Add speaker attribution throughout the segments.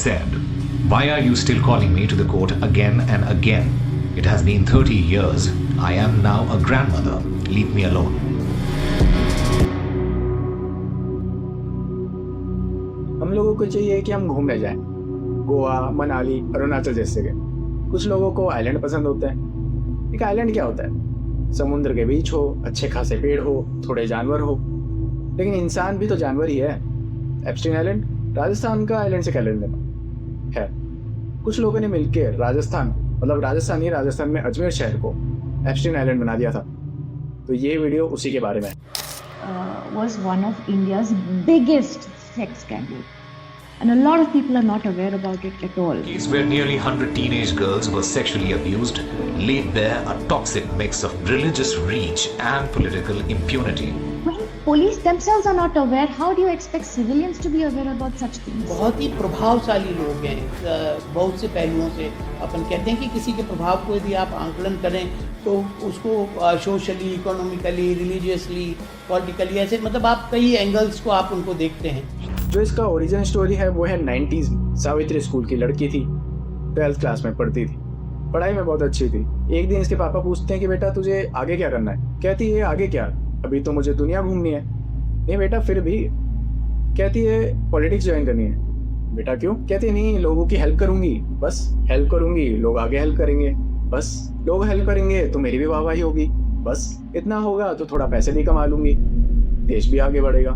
Speaker 1: said, "Why are you still calling me to the court again and again? It has been 30 years. I am now a grandmother. Leave me alone."
Speaker 2: हम लोगों को चाहिए कि हम घूमने जाएं, गोवा, मनाली, अरुणाचल जैसे जगह। कुछ लोगों को आइलैंड पसंद होते हैं। एक आइलैंड क्या होता है? समुद्र के बीच हो, अच्छे खासे पेड़ हो, थोड़े जानवर हो। लेकिन इंसान भी तो जानवर ही है। एप्स्टीन आइलैंड राजस्थान का आइलैंड से क्या लेना देना है? कुछ लोगों ने मिलकर राजस्थान में अजमेर शहर को एप्स्टीन आइलैंड बना दिया था। तो ये वीडियो उसी के बारे में है।
Speaker 3: Was one of India's biggest sex scandal, and a lot of people are not aware about it at all.
Speaker 1: Case where nearly 100 teenage girls were sexually abused laid bare a toxic mix of religious reach and political impunity.
Speaker 3: When police themselves are not aware, how do you expect civilians to be aware about such things?
Speaker 4: बहुत ही प्रभावशाली लोग हैं। बहुत से पहलुओं से अपन कहते हैं कि किसी के प्रभाव को यदि आप आंकलन करें तो उसको सोशली, इकोनॉमिकली, रिलीजियसली, पॉलिटिकली, ऐसे मतलब आप कई एंगल्स को आप उनको देखते हैं।
Speaker 2: जो इसका ओरिजिन स्टोरी है वो है 90s में। सावित्री स्कूल की लड़की थी, 12th क्लास में पढ़ती थी, पढ़ाई में बहुत अच्छी थी। एक दिन इसके पापा पूछते हैं कि बेटा तुझे आगे क्या करना है? कहती है आगे क्या, अभी तो मुझे दुनिया घूमनी है। नहीं बेटा फिर भी। कहती है पॉलिटिक्स ज्वाइन करनी है। बेटा क्यों? कहती है नहीं, लोगों की हेल्प करूंगी, बस हेल्प करूंगी, लोग आगे हेल्प करेंगे, बस लोग हेल्प करेंगे तो मेरी भी वाहवाही होगी, बस इतना होगा तो थोड़ा पैसे भी कमा लूंगी, देश भी आगे बढ़ेगा।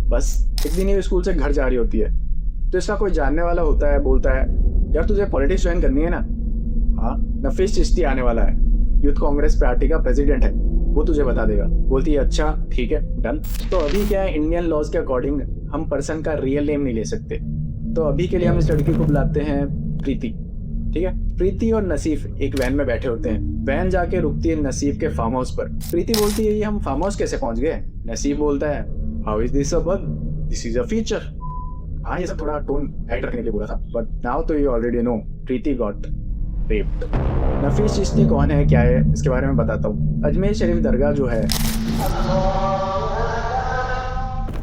Speaker 2: बस एक दिन ये स्कूल से घर जा रही होती है तो इसका कोई जानने वाला होता है, बोलता है यार तुझे पॉलिटिक्स ज्वाइन करनी है ना? हाँ, नफीस चिश्ती आने वाला है, यूथ कांग्रेस पार्टी का प्रेसिडेंट है, वो तुझे बता देगा। बोलती है अच्छा ठीक है डन। तो अभी क्या है, इंडियन लॉज के अकॉर्डिंग हम पर्सन का रियल नेम नहीं ले सकते। तो अभी के लिए हम इस लड़की को बुलाते हैं प्रीति। ठीक है, प्रीति और नसीफ एक वैन में बैठे होते हैं। वैन जाके रुकती है नसीफ के फार्म हाउस पर। प्रीति बोलती है ये हम फार्म हाउस कैसे पहुंच गए? नसीफ बोलता है how is this a bug, this is a feature. हाँ, ये सब थोड़ा टोन हाइट रखने के लिए बोला था, बट नाउ तो you already know Preeti got raped. Nafees Chishti कौन है, क्या है, इसके बारे में बताता हूँ। अजमेर शरीफ दरगाह जो है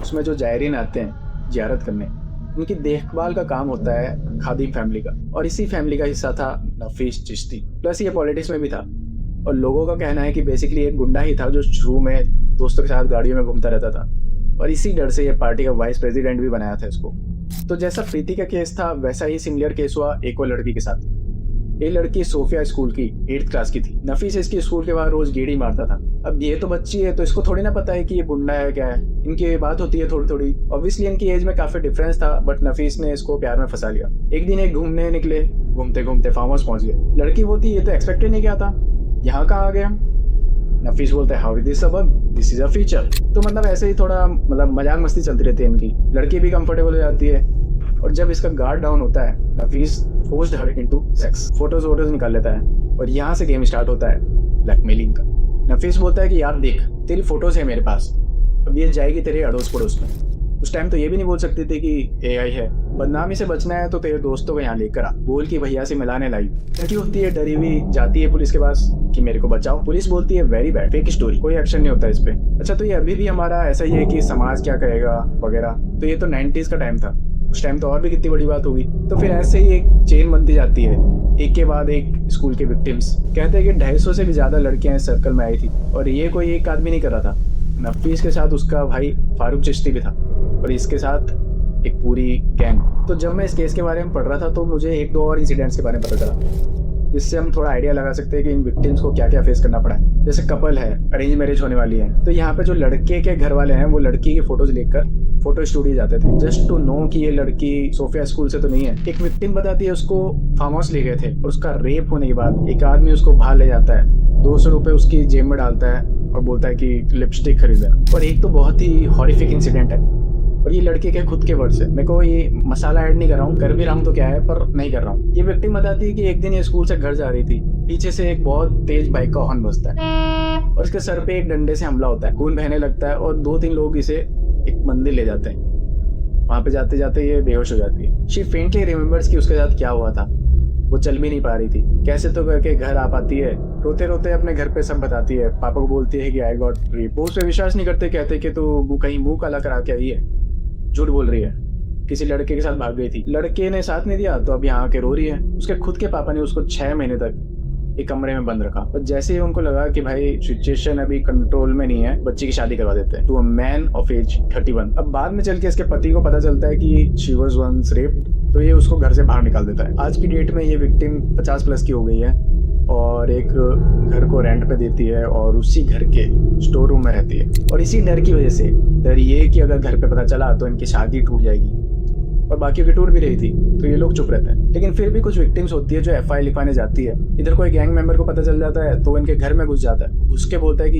Speaker 2: उसमें जो जायरीन आते हैं जियारत करने, उनकी देखभाल का काम होता है खादिम फैमिली का, और इसी फैमिली का हिस्सा था नफीस चिश्ती। प्लस ये पॉलिटिक्स में भी था, और लोगों का कहना है कि बेसिकली एक गुंडा ही था जो शुरू में दोस्तों के साथ गाड़ियों में घूमता रहता था, और इसी डर से ये पार्टी का वाइस प्रेसिडेंट भी बनाया था इसको। तो जैसा प्रीति का केस था वैसा ही सिमिलर केस हुआ एक और लड़की के साथ। ये लड़की सोफिया स्कूल की 8th क्लास की थी। नफीस इसकी स्कूल के बाहर रोज गेड़ी मारता था। अब ये तो बच्ची है तो इसको थोड़ी ना पता है कि ये गुंडा है क्या है। इनकी बात होती है थोड़ी थोड़ी, ऑब्वियसली इनकी एज में काफी डिफरेंस था, बट नफीस ने इसको प्यार में फंसा लिया। एक दिन एक घूमने निकले, घूमते घूमते फार्म हाउस पहुंच गए। लड़की बोलती ये तो एक्सपेक्टेड नहीं किया था, यहाँ कहाँ आ गए हम? नफीस बोलता है how is this a bug, this is a feature. तो मतलब ऐसे ही थोड़ा मतलब मजाक मस्ती चलती रहती है इनकी। लड़की भी कंफर्टेबल हो जाती है, और जब इसका गार्ड डाउन होता है Nafees forced her into sex. Photos निकाल लेता है, और यहाँ से गेम स्टार्ट होता है ब्लैकमेलिंग का। नफीस बोलता है कि यार देख तेरी फोटोज है मेरे पास, अब ये जाएगी तेरे अड़ोस पड़ोस में। उस टाइम तो ये भी नहीं बोल सकते थे कि एआई है। बदनामी से बचना है तो तेरे दोस्तों को यहाँ लेकर आ, बोल की भैया से मिलाने लाई। लड़की होती है डरी हुई, जाती है पुलिस के पास कि मेरे को बचाओ। पुलिस बोलती है वेरी बैड, फेक स्टोरी, कोई एक्शन नहीं होता इस पे। अच्छा, तो ये अभी भी हमारा ऐसा ही है कि समाज क्या कहेगा वगैरह। तो ये तो 90s का टाइम था, उस टाइम तो और भी कितनी बड़ी बात होगी। तो फिर ऐसे ही एक चेन बनती जाती है, एक के बाद एक स्कूल के विक्टिम्स। कहते हैं कि 250 से भी ज्यादा लड़कियां इस सर्कल में आई थी, और ये कोई एक आदमी नहीं कर रहा था। नफीस के साथ उसका भाई फारूक चिश्ती भी था, और इसके साथ एक पूरी गैंग। तो जब मैं इस केस के बारे में पढ़ रहा था तो मुझे 1-2 और इंसिडेंट्स के बारे में पता चला, जिससे हम थोड़ा आइडिया लगा सकते हैं कि इन विक्टिम्स को क्या क्या फेस करना पड़ा है। जैसे कपल है, अरेंज मैरिज होने वाली है, तो यहाँ पे जो लड़के के घर वाले हैं वो लड़की की फोटोज लेकर फोटो स्टूडियो जाते थे, जस्ट टू नो कि ये लड़की सोफिया स्कूल से तो नहीं है। एक विक्टिम बताती है उसको फार्म हाउस ले गए थे, और उसका रेप होने के बाद एक आदमी उसको बाहर ले जाता है, 200 रुपए उसकी जेब में डालता है और बोलता है कि लिपस्टिक खरीद लेना। और एक तो बहुत ही हॉरिफिक इंसिडेंट है, और ये लड़के के खुद के वर्ड से। मेरे को ये मसाला ऐड नहीं कर रहा हूँ, कर भी रहा हूँ तो क्या है, पर नहीं कर रहा हूँ। ये विक्टिम बताती है कि एक दिन ये स्कूल से घर जा रही थी, पीछे से एक बहुत तेज बाइक का हॉर्न बजता है, और इसके सर पे एक डंडे से हमला होता है, खून बहने लगता है, और 2-3 लोग इसे एक मंदिर ले जाते हैं। वहां पे जाते जाते ये बेहोश हो जाती है। शी फेंटली रिमेम्बर्स कि उसके साथ क्या हुआ था। वो चल भी नहीं पा रही थी, कैसे तो करके घर आ पाती है, रोते रोते अपने घर पे सब बताती है। पापा को बोलती है कि आई गॉट रेप। वो उस पर विश्वास नहीं करते, कहते कि तू कहीं मुंह काला करा के आई है, झूठ बोल रही है। किसी लड़के के साथ भाग गई थी, लड़के ने साथ नहीं दिया तो अब यहाँ आके रो रही है। उसके खुद के पापा ने उसको 6 महीने तक एक कमरे में बंद रखा, और जैसे ही उनको लगा कि भाई सिचुएशन अभी कंट्रोल में नहीं है, बच्ची की शादी करवा देते हैं to a man of age 31। अब बाद में चल के इसके पति को पता चलता है कि शी वाज वंस रेप्ड, तो ये उसको घर से बाहर निकाल देता है। आज की डेट में ये विक्टिम 50+ की हो गई है और एक घर को रेंट पे देती है और उसी घर के स्टोर रूम में रहती है। और इसी डर की वजह से, डर ये कि अगर घर पे पता चला तो इनकी शादी टूट जाएगी, और बाकियों की टूट भी रही थी, तो ये लोग चुप रहते हैं। लेकिन फिर भी कुछ विक्टिम्स होती है जो FIR लिखवाने जाती है। इधर कोई गैंग मेंबर को पता चल जाता है तो इनके घर में घुस जाता है, घुस के बोलता है कि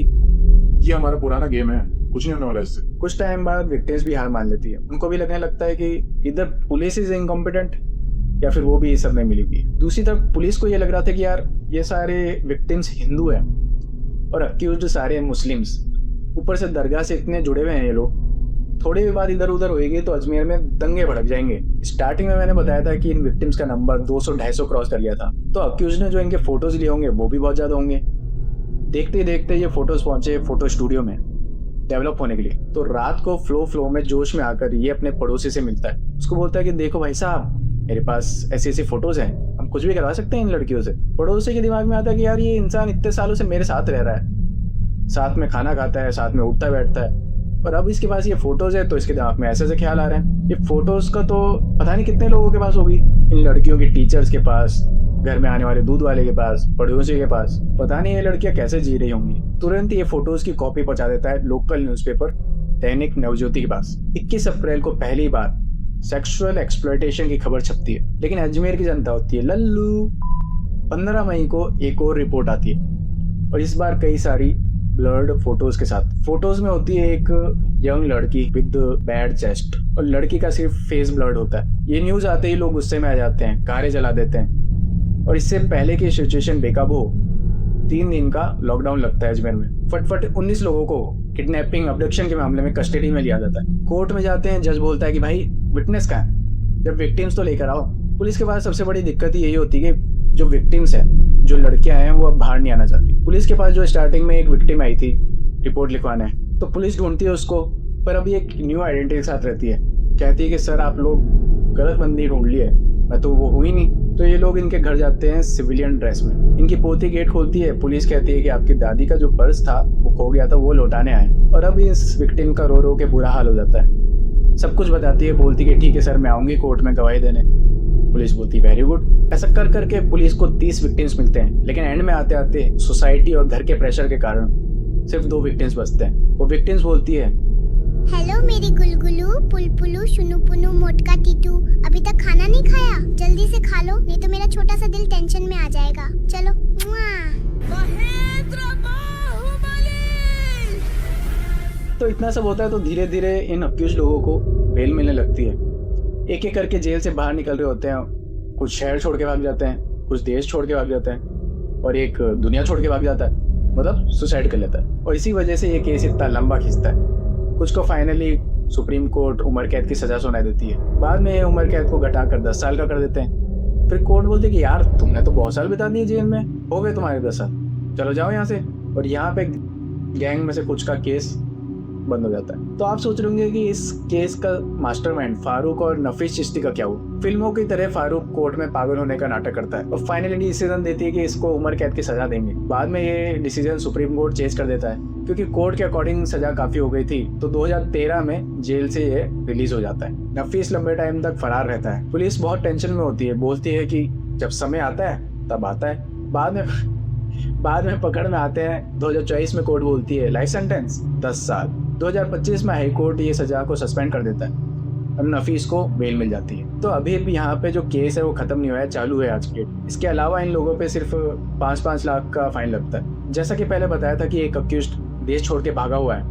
Speaker 5: ये हमारा पुराना गेम है, कुछ नहीं होने वाला इससे।
Speaker 2: कुछ टाइम बाद विक्टिम्स भी हार मान लेती है। उनको भी लगने लगता है कि इधर पुलिस इज इनकॉम्पिटेंट या फिर वो भी इस सब में मिली हुई। दूसरी तरफ पुलिस को ये लग रहा था कि यार ये सारे विक्टिम्स हिंदू हैं और अक्यूज्ड सारे मुस्लिम्स, ऊपर से दरगाह से इतने जुड़े हुए हैं ये लोग, थोड़ी भी बात इधर उधर होएगी तो अजमेर में दंगे भड़क जाएंगे। स्टार्टिंग में मैंने बताया था कि इन विक्टिम्स का नंबर 200-250 क्रॉस कर गया था, तो अक्यूज ने जो इनके फोटोज लिए होंगे वो भी बहुत ज्यादा होंगे। देखते ही देखते ये फोटोज पहुंचे फोटो स्टूडियो में डेवलप होने के लिए। तो रात को फ्लो में जोश में आकर ये अपने पड़ोसी से मिलता है। उसको बोलता है कि देखो भाई साहब, मेरे पास ऐसी ऐसी फोटोज हैं, हम कुछ भी करवा सकते हैं इन लड़कियों से। पड़ोसी के दिमाग में आता है कि यार ये इंसान इतने सालों से मेरे साथ रह रहा है, साथ में खाना खाता है, साथ में उठता बैठता है, और अब इसके पास ये फोटोज है तो इसके दिमाग में ऐसे ख्याल आ रहे हैं। ये फोटोज का तो पता नहीं कितने लोगों के पास होगी, इन लड़कियों के टीचर्स के पास, घर में आने वाले दूध वाले के पास, पड़ोसी के पास, पता नहीं ये लड़कियां कैसे जी रही होंगी। तुरंत ये फोटोज की कॉपी पहुंचा देता है लोकल न्यूज़पेपर दैनिक नवज्योति के पास। 21 अप्रैल को पहली बार सेक्सुअल एक्सप्लॉयटेशन की खबर छपती है, लेकिन अजमेर की जनता होती है लल्लू। 15 मई को एक और रिपोर्ट आती है, और इस बार कई सारी ब्लर्ड फोटोज के साथ। फोटोज में होती है एक यंग लड़की विद बैड चेस्ट, और लड़की का सिर्फ फेस ब्लर्ड होता है। ये न्यूज आते ही लोग गुस्से में आ जाते हैं, कारें जला देते हैं, और इससे पहले की सिचुएशन बेकाबू हो 3 दिन का लॉकडाउन लगता है अजमेर में। फटफट 19 लोगों को किडनैपिंग अबडक्शन के मामले में कस्टडी में लिया जाता है। कोर्ट में जाते हैं, जज बोलता है कि भाई विटनेस कहाँ है, जब विक्टिम्स तो लेकर आओ। पुलिस के पास सबसे बड़ी दिक्कत यही होती है कि जो विक्टिम्स हैं, जो लड़कियां हैं, वो अब बाहर नहीं आना चाहती। पुलिस के पास जो स्टार्टिंग में एक विक्टिम आई थी रिपोर्ट लिखवाने, तो पुलिस ढूंढती है उसको, पर अभी एक न्यू आइडेंटिटी के साथ रहती है। कहती है कि सर आप लोग गलत बंदी ढूंढ लिए, मैं तो वो हुई नहीं। तो ये लोग इनके घर जाते हैं सिविलियन ड्रेस में। इनकी पोती गेट खोलती है, पुलिस कहती है कि आपकी दादी का जो पर्स था वो खो गया था, वो लौटाने आए। और अब इस विक्टिम का रो रो के बुरा हाल हो जाता है। सब कुछ बताती है, बोलती है ठीक है सर मैं आऊँगी कोर्ट में गवाही देने। पुलिस बोलती वेरी गुड। ऐसा कर करके पुलिस को 30 विक्टिम्स मिलते हैं, लेकिन एंड में आते आते सोसाइटी और घर के प्रेशर के कारण सिर्फ 2 विक्टिम्स बचते हैं। वो विक्टिम्स बोलती है,
Speaker 6: हेलो मेरी गुलगुलू, पुलपुलू, शुनू पुनू, मोटका टीटू, अभी तक खाना नहीं खाया? जल्दी से खा लो, नहीं तो मेरा छोटा सा दिल टेंशन में आ जाएगा। चलो।
Speaker 2: तो इतना सब होता है तो धीरे धीरे इन अक्यूज लोगों को बेल मिलने लगती है। एक एक करके जेल से बाहर निकल रहे होते हैं। कुछ शहर छोड़ के भाग जाते हैं, कुछ देश छोड़ के भाग जाते हैं, और एक दुनिया छोड़ के भाग जाता है, मतलब सुसाइड कर लेता है। और इसी वजह से ये केस इतना लंबा खिंचता है। कुछ को फाइनली सुप्रीम कोर्ट उम्र कैद की सजा सुनाई देती है। बाद में उम्र कैद को घटाकर 10 साल का कर देते हैं। फिर कोर्ट बोलते कि यार तुमने तो बहुत साल बिता दिए जेल में, हो गए तुम्हारे 10 साल, चलो जाओ यहाँ से। और यहाँ पे गैंग में से कुछ का केस बंद हो जाता है। तो आप सोच रहे होंगे कि इस केस का मास्टरमाइंड फारूक और नफीस चिश्ती का क्या हुआ। फिल्मों की तरह फारूक कोर्ट में पागल होने का नाटक करता है और फाइनली डिसीजन देती है कि इसको उम्र कैद की सजा देंगे। बाद में ये डिसीजन सुप्रीम कोर्ट चेंज कर देता है, क्योंकि कोर्ट के अकॉर्डिंग सजा काफी हो गई थी। तो 2013 में जेल से ये रिलीज हो जाता है। नफीस लंबे टाइम तक फरार रहता है। पुलिस बहुत टेंशन में होती है, बोलती है कि जब समय आता है तब आता है। बाद में पकड़ में आते हैं। 2024 में कोर्ट बोलती है लाइफ सेंटेंस 10 साल। 2025 में हाई कोर्ट ये सजा को सस्पेंड कर देता है। अब नफीस को बेल मिल जाती है। तो अभी भी यहाँ पे जो केस है वो खत्म नहीं हुआ है, चालू है आज के। इसके अलावा इन लोगों पे सिर्फ 5-5 लाख का फाइन लगता है। जैसा कि पहले बताया था कि एक अक्यूज्ड देश छोड़ के भागा हुआ है।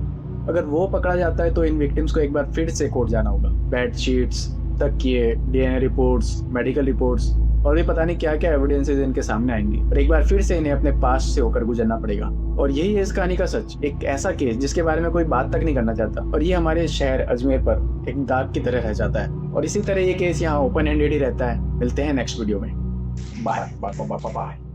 Speaker 2: अगर वो पकड़ा जाता है तो इन विक्टिम्स को एक बार फिर से कोर्ट जाना होगा। बेडशीट्स, तकिए, DNA रिपोर्ट्स, मेडिकल रिपोर्ट्स और भी पता नहीं क्या क्या एविडेंसेस इनके सामने आएंगी, और एक बार फिर से इन्हें अपने पास से होकर गुजरना पड़ेगा। और यही है इस कहानी का सच, एक ऐसा केस जिसके बारे में कोई बात तक नहीं करना चाहता, और ये हमारे शहर अजमेर पर एक दाग की तरह रह जाता है। और इसी तरह ये केस यहाँ ओपन एंडेड ही रहता है। मिलते हैं नेक्स्ट वीडियो में। Bye bye bye bye.